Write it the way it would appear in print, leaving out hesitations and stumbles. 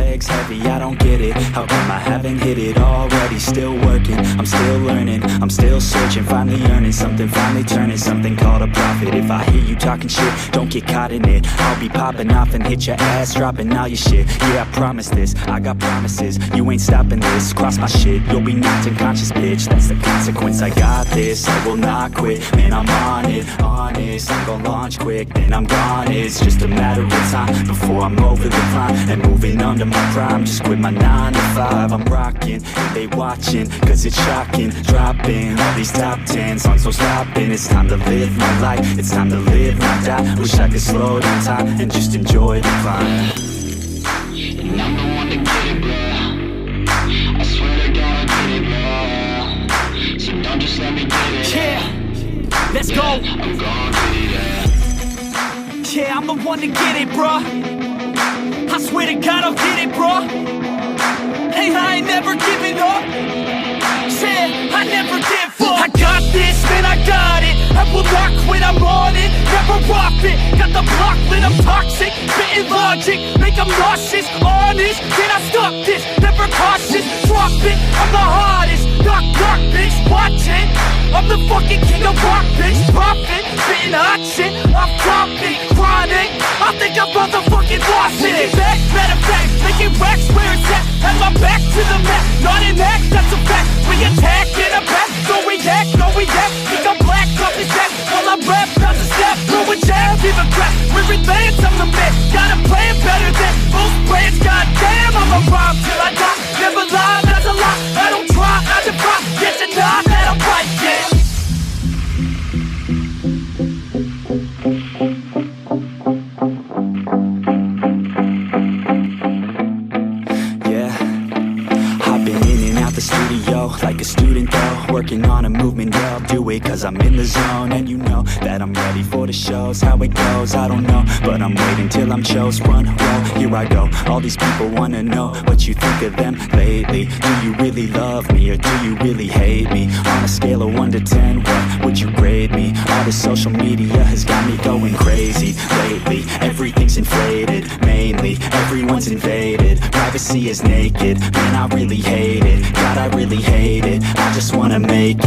legs heavy, I don't get it. How come I haven't hit it already? Still working, I'm still learning, I'm still searching, finally earning something, finally turning something called a profit. If I hear you talking shit, don't get caught in it. I'll be popping off and hit your ass, dropping all your shit. Yeah, I promise this, I got promises. You ain't stopping this, cross my shit, you'll be knocked unconscious, bitch. That's the consequence, I got this, I will not quit. Man, I'm on it, honest, I'm gon' launch quick, then I'm gone. It's just a matter of time before I'm over the climb and moving under my prime. Just quit my 9 to 5, I'm rocking, and they watching, cause it's shocking. Dropping all these top 10 songs, so stopping. It's time to live my life, it's time to live, not die. Wish I could slow down time and just enjoy the climb. And I'm the one to get it, bro. I swear to God I get it, bro. So don't just let me get it. Yeah, let's go. I'm gon' get it, yeah, I'm the one to get it, bruh. I swear to God I'll get it, bruh. Hey, I ain't never giving up. Yeah, I never give up. I got this, man, I got it. I will not quit, I'm on it. Never off it. Got the block lit, I'm toxic. Spitting logic, make them nauseous. Honest, can I stop this? Never cautious, drop it. I'm the hardest. Knock, knock, bitch, watch it. I'm the fucking king of rock, bitch. Profit, spitting hot shit. I'm topic, chronic. I think I'm motherfucking lost it. Making back, matter of fact, making racks where it's at. Have my back to the map, not an act, that's a fact. We attack in a back, so we act, no we act. Think I'm black, up his back, while I rap, not a snap. Throw a jab, give a crap. We're advanced, I'm the man. Got a plan better than most brands. Goddamn, I'm a rhyme till I die. Never lie, that's a lie. I don't try, I defy. Get to die, that I'm right, yeah. The studio, like a student though, working on a movement, yeah, I'll do it cause I'm in the zone. And you know that I'm ready for the shows. How it goes, I don't know, but I'm waiting till I'm chose. Front row, here I go. All these people wanna know what you think of them lately. Do you really love me or do you really hate me? On a scale of 1 to 10, what would you grade me? All this social media has got me going crazy lately. Everything's inflated, mainly everyone's invaded. Privacy is naked, man, I really hate it. God, I really hate it, I just wanna make